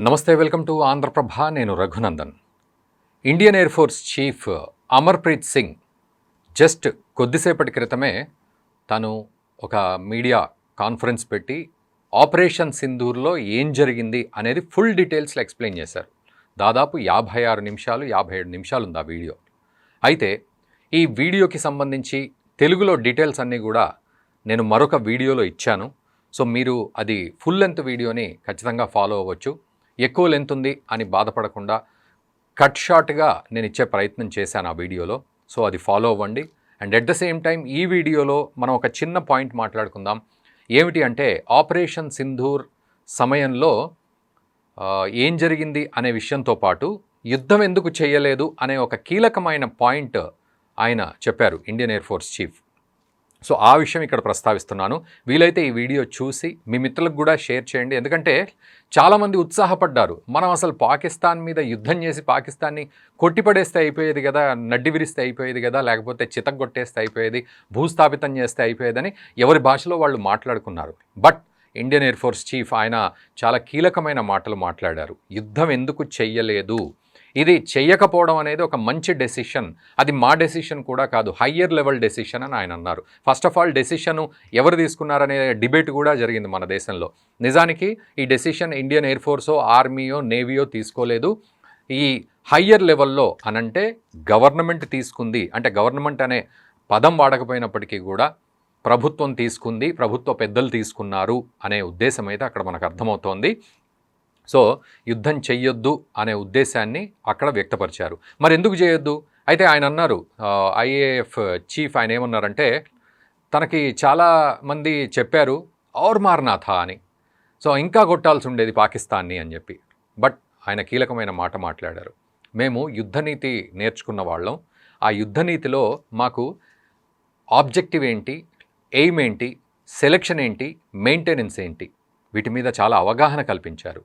నమస్తే, welcome to Andhra Prabha. నేను Raghunandan. Indian air force chief Amarpreet Singh just కొద్దిసేపటి క్రితమే తను ఒక మీడియా కాన్ఫరెన్స్ పెట్టి ఆపరేషన్ సింధూర్లో ఏం జరిగింది అనేది ఫుల్ డీటెయిల్స్లో ఎక్స్ప్లెయిన్ చేశారు. దాదాపు 56 నిమిషాలు 57 నిమిషాలు ఉంది ఆ వీడియో. అయితే ఈ వీడియోకి సంబంధించి తెలుగులో డీటెయిల్స్ అన్నీ కూడా నేను మరొక వీడియోలో ఇచ్చాను. సో మీరు అది ఫుల్ లెంత్ వీడియోని ఖచ్చితంగా ఫాలో అవ్వచ్చు. ఎక్కువ లెంత్ ఉంది అని బాధపడకుండా కట్ షార్ట్గా నేను ఇచ్చే ప్రయత్నం చేశాను ఆ వీడియోలో. సో అది ఫాలో అవ్వండి. And at the same time ఈ వీడియోలో మనం ఒక చిన్న పాయింట్ మాట్లాడుకుందాం. ఏమిటి అంటే ఆపరేషన్ సింధూర్ సమయంలో ఏం జరిగింది అనే విషయంతో పాటు యుద్ధం ఎందుకు చేయలేదు అనే ఒక కీలకమైన పాయింట్ ఆయన చెప్పారు, Indian air force chief. So ఆ విషయం ఇక్కడ ప్రస్తావిస్తున్నాను. వీలైతే ఈ వీడియో చూసి మీ మిత్రులకు కూడా షేర్ చేయండి. ఎందుకంటే చాలామంది ఉత్సాహపడ్డారు, మనం అసలు పాకిస్తాన్ మీద యుద్ధం చేసి పాకిస్తాన్ని కొట్టిపడేస్తే అయిపోయేది కదా, నడ్డి విరిస్తే అయిపోయేది కదా, లేకపోతే చితగ్గొట్టేస్తే అయిపోయేది, భూస్థాపితం చేస్తే అయిపోయేదని ఎవరి భాషలో వాళ్ళు మాట్లాడుకున్నారు. But Indian air force chief ఆయన చాలా కీలకమైన మాటలు మాట్లాడారు. యుద్ధం ఎందుకు చెయ్యలేదు, ఇది చెయ్యకపోవడం అనేది ఒక మంచి డెసిషన్, అది మా డెసిషన్ కూడా కాదు, హయ్యర్ లెవెల్ డెసిషన్ అని ఆయన అన్నారు. ఫస్ట్ ఆఫ్ ఆల్ డెసిషన్ ఎవరు తీసుకున్నారనే డిబేట్ కూడా జరిగింది మన దేశంలో. నిజానికి ఈ డెసిషన్ ఇండియన్ ఎయిర్ ఫోర్సో ఆర్మీయో నేవీయో తీసుకోలేదు. ఈ హయ్యర్ లెవెల్లో అనంటే గవర్నమెంట్ తీసుకుంది. అంటే గవర్నమెంట్ అనే పదం వాడకపోయినప్పటికీ కూడా ప్రభుత్వం తీసుకుంది, ప్రభుత్వ పెద్దలు తీసుకున్నారు అనే ఉద్దేశం అయితే అక్కడ మనకు అర్థమవుతోంది. సో యుద్ధం చెయ్యొద్దు అనే ఉద్దేశాన్ని అక్కడ వ్యక్తపరిచారు. మరి ఎందుకు చేయొద్దు? అయితే ఆయన అన్నారు, ఐఏఎఫ్ చీఫ్ ఆయన ఏమన్నారంటే, తనకి చాలామంది చెప్పారు ఔర్ మార్నాథ అని, సో ఇంకా కొట్టాల్సి ఉండేది పాకిస్తాన్ని అని చెప్పి. బట్ ఆయన కీలకమైన మాట మాట్లాడారు. మేము యుద్ధనీతి నేర్చుకున్న వాళ్ళం, ఆ యుద్ధనీతిలో మాకు ఆబ్జెక్టివ్ ఏంటి, ఎయిమ్ ఏంటి, సెలెక్షన్ ఏంటి, మెయింటెనెన్స్ ఏంటి, వీటి మీద చాలా అవగాహన కల్పించారు.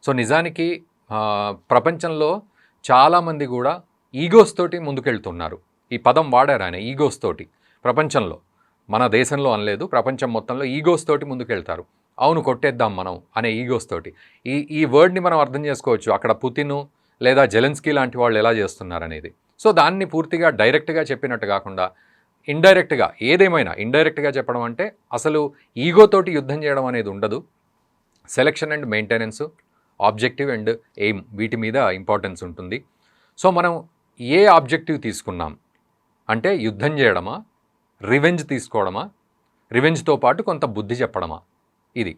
సో నిజానికి ప్రపంచంలో చాలామంది కూడా ఈగోస్ తోటి ముందుకెళ్తున్నారు. ఈ పదం వాడారు ఆయన, ఈగోస్ తోటి. ప్రపంచంలో, మన దేశంలో అనలేదు, ప్రపంచం మొత్తంలో ఈగోస్ తోటి ముందుకెళ్తారు. అవును కొట్టేద్దాం మనం అనే ఈగోస్ తోటి. ఈ వర్డ్ని మనం అర్థం చేసుకోవచ్చు, అక్కడ పుతిన్ లేదా జెలెన్స్కీ లాంటి వాళ్ళు ఎలా చేస్తున్నారనేది. సో దాన్ని పూర్తిగా డైరెక్ట్గా చెప్పినట్టు కాకుండా ఇండైరెక్ట్గా, ఏదేమైనా ఇండైరెక్ట్గా చెప్పడం అంటే అసలు ఈగోతోటి యుద్ధం చేయడం అనేది ఉండదు. Selection and maintenance, objective and aim, వీటి మీద ఇంపార్టెన్స్ ఉంటుంది. సో మనం ఏ ఆబ్జెక్టివ్ తీసుకున్నాం అంటే యుద్ధం చేయడమా, రివెంజ్ తీసుకోవడమా, రివెంజ్తో పాటు కొంత బుద్ధి చెప్పడమా, ఇది.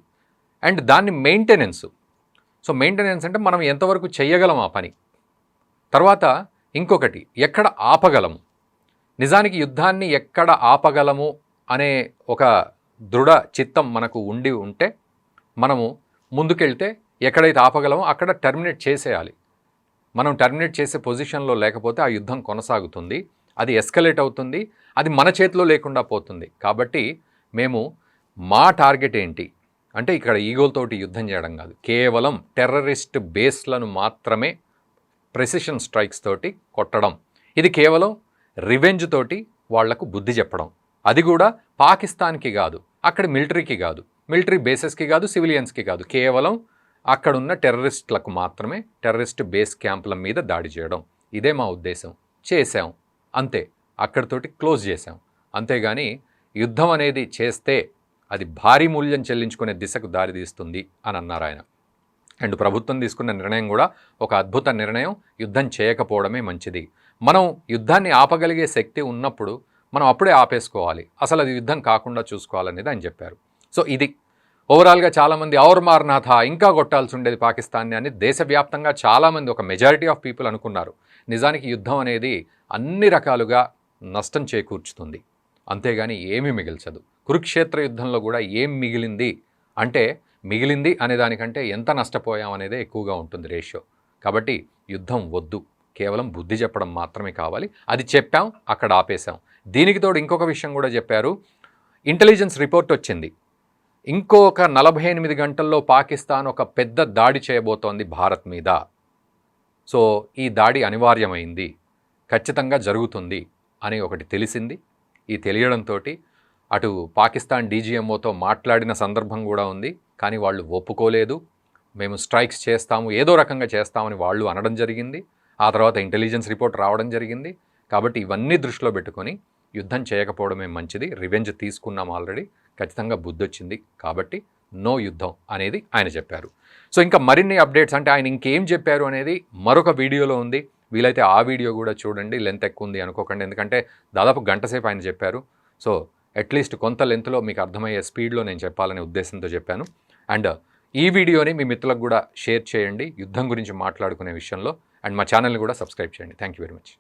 అండ్ దాన్ని మెయింటెనెన్స్. సో మెయింటెనెన్స్ అంటే మనం ఎంతవరకు చేయగలం ఆ పని. తర్వాత ఇంకొకటి, ఎక్కడ ఆపగలము. నిజానికి యుద్ధాన్ని ఎక్కడ ఆపగలము అనే ఒక దృఢ చిత్తం మనకు ఉండి ఉంటే మనము ముందుకెళ్తే ఎక్కడైతే ఆపగలమో అక్కడ టర్మినేట్ చేసేయాలి. మనం టర్మినేట్ చేసే పొజిషన్లో లేకపోతే ఆ యుద్ధం కొనసాగుతుంది, అది ఎస్కలేట్ అవుతుంది, అది మన చేతిలో లేకుండా పోతుంది. కాబట్టి మేము మా టార్గెట్ ఏంటి అంటే ఇక్కడ ఈగోలతోటి యుద్ధం చేయడం కాదు, కేవలం టెర్రరిస్ట్ బేస్లను మాత్రమే ప్రెసిషన్ స్ట్రైక్స్ తోటి కొట్టడం. ఇది కేవలం రివెంజ్ తోటి వాళ్లకు బుద్ధి చెప్పడం. అది కూడా పాకిస్తాన్కి కాదు, అక్కడ మిలిటరీకి కాదు, మిలిటరీ బేసెస్కి కాదు, సివిలియన్స్కి కాదు, కేవలం అక్కడున్న టెర్రరిస్టులకు మాత్రమే, టెర్రరిస్ట్ బేస్ క్యాంపుల మీద దాడి చేయడం. ఇదే మా ఉద్దేశం. చేశాం అంతే, అక్కడితోటి క్లోజ్ చేశాం. అంతేగాని యుద్ధం అనేది చేస్తే అది భారీ మూల్యం చెల్లించుకునే దిశకు దారితీస్తుంది అని అన్నారు ఆయన. అండ్ ప్రభుత్వం తీసుకున్న నిర్ణయం కూడా ఒక అద్భుత నిర్ణయం, యుద్ధం చేయకపోవడమే మంచిది. మనం యుద్ధాన్ని ఆపగలిగే శక్తి ఉన్నప్పుడు మనం అప్పుడే ఆపేసుకోవాలి, అసలు అది యుద్ధం కాకుండా చూసుకోవాలనేది ఆయన చెప్పారు. సో ఇది ఓవరాల్గా చాలామంది ఔర్ మార్నాథ, ఇంకా కొట్టాల్సి ఉండేది పాకిస్తాన్ని అని దేశవ్యాప్తంగా చాలామంది, ఒక మెజారిటీ ఆఫ్ పీపుల్ అనుకున్నారు. నిజానికి యుద్ధం అనేది అన్ని రకాలుగా నష్టం చేకూర్చుతుంది, అంతేగాని ఏమీ మిగిల్చదు. కురుక్షేత్ర యుద్ధంలో కూడా ఏం మిగిలింది అంటే, మిగిలింది అనే దానికంటే ఎంత నష్టపోయాం అనేదే ఎక్కువగా ఉంటుంది రేషియో. కాబట్టి యుద్ధం వద్దు, కేవలం బుద్ధి చెప్పడం మాత్రమే కావాలి. అది చెప్పాం, అక్కడ ఆపేశాం. దీనికి తోడు ఇంకొక విషయం కూడా చెప్పారు. ఇంటెలిజెన్స్ రిపోర్ట్ వచ్చింది, ఇంకొక 48 గంటల్లో పాకిస్తాన్ ఒక పెద్ద దాడి చేయబోతోంది భారత్ మీద. సో ఈ దాడి అనివార్యమైంది, ఖచ్చితంగా జరుగుతుంది అని ఒకటి తెలిసింది. ఈ తెలియడంతో అటు పాకిస్తాన్ డీజీఎంఓతో మాట్లాడిన సందర్భం కూడా ఉంది, కానీ వాళ్ళు ఒప్పుకోలేదు. మేము స్ట్రైక్స్ చేస్తాము, ఏదో రకంగా చేస్తామని వాళ్ళు అనడం జరిగింది. ఆ తర్వాత ఇంటెలిజెన్స్ రిపోర్ట్ రావడం జరిగింది. కాబట్టి ఇవన్నీ దృష్టిలో పెట్టుకొని యుద్ధం చేయకపోవడమే మంచిది, రివెంజ్ తీసుకున్నాం ఆల్రెడీ, ఖచ్చితంగా బుద్ధొచ్చింది, కాబట్టి నో యుద్ధం అనేది ఆయన చెప్పారు. సో ఇంకా మరిన్ని అప్డేట్స్, అంటే ఆయన ఇంకేం చెప్పారు అనేది మరొక వీడియోలో ఉంది. వీలైతే ఆ వీడియో కూడా చూడండి. లెంత్ ఎక్కువ ఉంది అనుకోకండి, ఎందుకంటే దాదాపు గంట సేపు ఆయన చెప్పారు. సో అట్లీస్ట్ కొంత లెంత్లో మీకు అర్థమయ్యే స్పీడ్లో నేను చెప్పాలనే ఉద్దేశంతో చెప్పాను. అండ్ ఈ వీడియోని మీ మిత్రులకు కూడా షేర్ చేయండి యుద్ధం గురించి మాట్లాడుకునే విషయంలో. అండ్ మా ఛానల్ని కూడా సబ్స్క్రైబ్ చేయండి. Thank you very much.